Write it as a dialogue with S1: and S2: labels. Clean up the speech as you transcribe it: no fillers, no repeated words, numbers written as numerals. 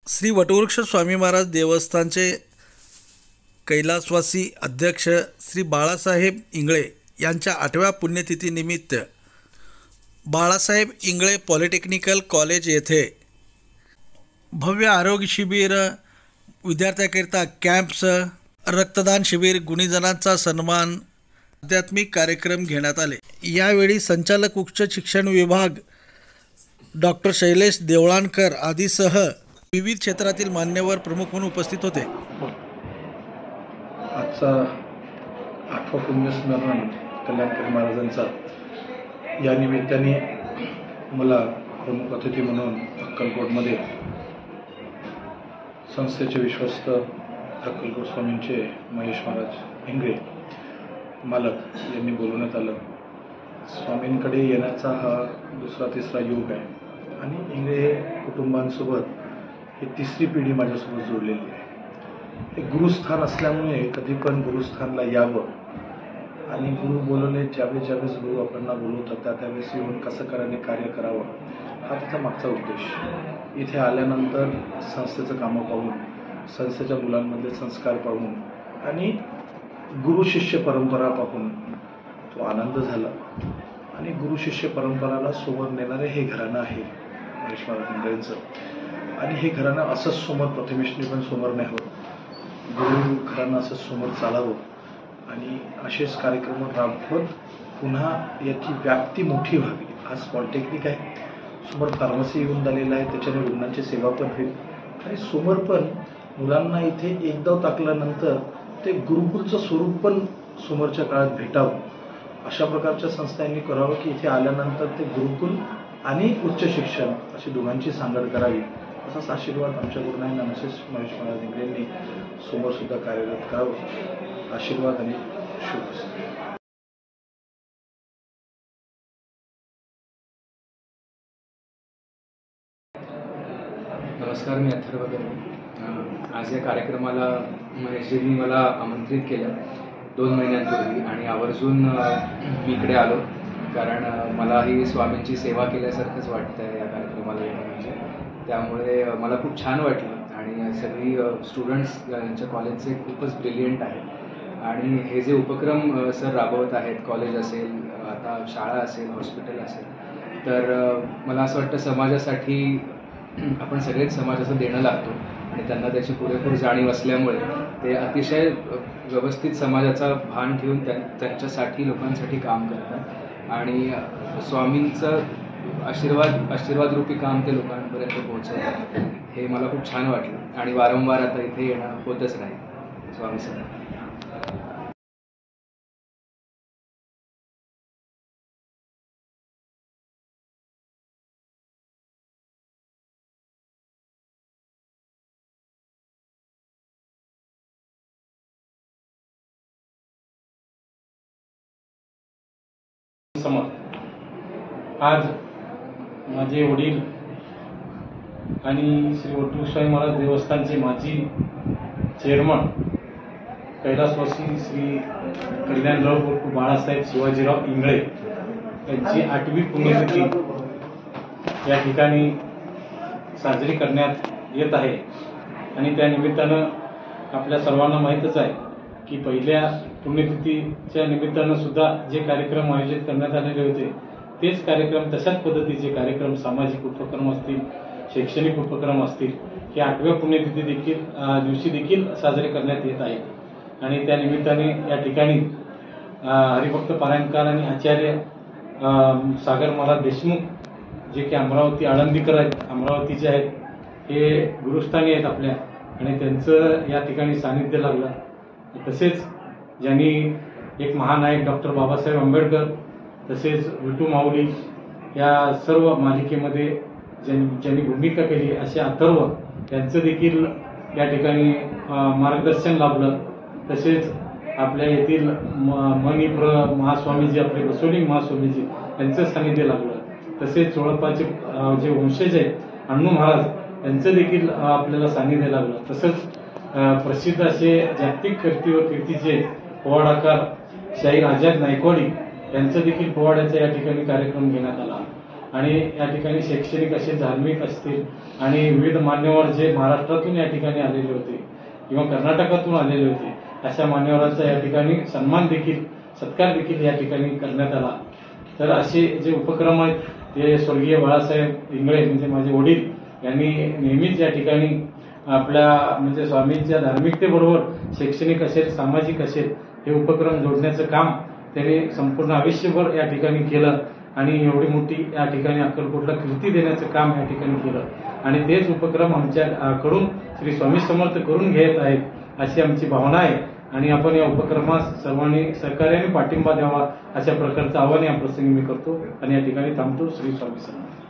S1: श्री वटवृक्ष स्वामी महाराज देवस्थानचे कैलासवासी अध्यक्ष श्री बाळासाहेब इंगळे यांच्या 8व्या पुण्यतिथीनिमित्त बाळासाहेब इंगळे पॉलिटेक्निकल कॉलेज येथे भव्य आरोग्य शिबिर, विद्यार्थ्यांकरिता कॅम्प्स, रक्तदान शिबिर, गुणीजनांचा सन्मान, आध्यात्मिक कार्यक्रम घेण्यात आले। यावेळी संचालक उच्च शिक्षण विभाग डॉक्टर शैलेश देवळाणकर आदीसह विविध क्षेत्रातील मान्यवर प्रमुख म्हणून उपस्थित होते।
S2: आजचा 8वा पुण्यस्मरण कल्याणकारी महाराजांचा या निमित्ताने मला प्रमुख अतिथी म्हणून अक्कलकोटमध्ये संस्थेचे विश्वस्त अक्कलकोट स्वामींचे महेश महाराज इंगळे मालक यांनी बोलवण्यात आलं। स्वामींकडे येण्याचा हा दुसरा-तिसरा योग आहे आणि इंगळे कुटुंबांसोबत ही तिसरी पिढी माझ्यासोबत जोडलेली आहे। हे गुरुस्थान असल्यामुळे कधी पण गुरुस्थानला यावं आणि गुरु बोलवले ज्यावेळेस गुरु आपल्याला बोलवतात त्यावेळेस येऊन कसं कार्य करावं हा त्याचा मागचा उद्देश। इथे आल्यानंतर संस्थेचं कामं पाहून, संस्थेच्या मुलांमधले संस्कार पाहून आणि गुरु शिष्य परंपरा पाहून तो आनंद झाला आणि गुरु शिष्य परंपराला समोर नेणारे हे घराणं आहे महेश महाराज इंगळेंचं आणि हे घराणं असंच समोर प्रतिमेशनी पण समोर नाही होत। गुरु घराणं असंच समोर चालावं आणि असेच कार्यक्रम राबवत पुन्हा याची व्याप्ती मोठी व्हावी। आज पॉलिटेक्निक आहे, समोर फार्मसी येऊन झालेलं आहे, त्याच्याने रुग्णांची सेवा पण होईल आणि समोर पण मुलांना इथे एकदा टाकल्यानंतर ते गुरुकुलचं स्वरूप पण समोरच्या काळात भेटावं अशा प्रकारच्या संस्थांनी करावं की इथे आल्यानंतर ते गुरुकुल आणि उच्च शिक्षण अशी दोघांची सांगड करावी असाच आशीर्वाद आमच्या गुरुनायक नमसेस महेश महाराज इंगळेंनी समोर सुद्धा कार्यरत करावं। आशीर्वाद आणि शुभ।
S3: नमस्कार, मी अथर्व गरवे। आज या कार्यक्रमाला महेशजींनी मला आमंत्रित केलं 2 महिन्यांपूर्वी आणि आवर्जून मी इकडे आलो कारण मलाही स्वामींची सेवा केल्यासारखंच वाटतं आहे या कार्यक्रमाला येणं म्हणजे। त्यामुळे मला खूप छान वाटलं आणि सगळी स्टुडंट्स यांच्या कॉलेजचे खूपच ब्रिलियंट आहेत आणि हे जे उपक्रम सर राबवत आहेत, कॉलेज असेल, आता शाळा असेल, हॉस्पिटल असेल, तर मला असं वाटतं समाजासाठी आपण सगळेच समाजाचं देणं लागतो आणि त्यांना त्याची पुरेपूर जाणीव असल्यामुळे ते अतिशय व्यवस्थित समाजाचा भान ठेवून त्यांच्यासाठी लोकांसाठी काम करतात आणि स्वामींचं आशीर्वाद रूपी काम ते लोकांपर्यंत पोहोचवतात। हे मला खूप छान वाटलं आणि वारंवार आता इथे येणं होतच राहील। स्वामी समर्थ।
S4: आज माझे वडील आणि श्री वटवृक्ष स्वामी महाराज देवस्थानचे माजी चेअरमन कैलासवासी श्री कल्याणराव उर्फ बाळासाहेब शिवाजीराव इंगळे यांची 8वी पुण्यतिथी या ठिकाणी साजरी करण्यात येत आहे आणि त्या निमित्तानं आपल्या सर्वांना माहीतच आहे की पहिल्या पुण्यतिथीच्या निमित्तानं सुद्धा जे कार्यक्रम आयोजित करण्यात आलेले होते तेच कार्यक्रम, तशाच पद्धतीचे कार्यक्रम, सामाजिक उपक्रम असतील, शैक्षणिक उपक्रम असतील, हे 8व्या पुण्यतिथी दिवशी देखील साजरे करण्यात येत आहेत आणि त्या निमित्ताने या ठिकाणी हरिभक्त पारायणकार आणि आचार्य सागर महाराज देशमुख जे की अमरावती आळंदीकर आहेत, अमरावतीचे आहेत, हे गुरुस्थानी आहेत आपल्या आणि त्यांचं या ठिकाणी सानिध्य लागलं। तसेच ज्यांनी एक महानायक डॉक्टर बाबासाहेब आंबेडकर, तसेच विठू माऊली या सर्व मालिकेमध्ये ज्यांनी भूमिका केली असे अथर्व यांचं देखील या ठिकाणी मार्गदर्शन लाभलं। तसेच आपल्या येथील मणिप्र महास्वामीजी, आपले बसवलिंग महास्वामीजी यांचं सानिध्य लागलं। तसेच चोळप्पाचे जे वंशज आहेत अण्णू महाराज यांचं देखील आपल्याला सानिध्य लागलं। तसंच प्रसिद्ध असे जागतिक कीर्तीचे पोवाडाकार शाहीर आझाद नायकवाडी यांचं देखील पोवाड्याचा या ठिकाणी कार्यक्रम घेण्यात आला आणि या ठिकाणी शैक्षणिक असे, धार्मिक असतील आणि विविध मान्यवर जे महाराष्ट्रातून या ठिकाणी आलेले होते किंवा कर्नाटकातून आलेले होते, अशा मान्यवरांचा या ठिकाणी सन्मान देखील, सत्कार देखील या ठिकाणी करण्यात आला. तर असे जे उपक्रम आहेत ते स्वर्गीय बाळासाहेब इंगळे म्हणजे माझे वडील यांनी नेहमीच या ठिकाणी आपल्या म्हणजे स्वामींच्या धार्मिकतेबरोबर शैक्षणिक असेल, सामाजिक असेल, हे उपक्रम जोडण्याचं काम त्यांनी संपूर्ण आयुष्यभर या ठिकाणी केलं आणि एवढी मोठी या ठिकाणी अक्कलकोटला कीर्ती देण्याचं काम या ठिकाणी केलं आणि तेच उपक्रम आमच्याकडून श्री स्वामी समर्थ करून घेत आहेत अशी आमची भावना आहे आणि आपण या उपक्रमास सर्वांनी सहकार्याने पाठिंबा द्यावा अशा प्रकारचं आवाहन या प्रसंगी मी करतो आणि या ठिकाणी थांबतो. श्री स्वामी समर्थ.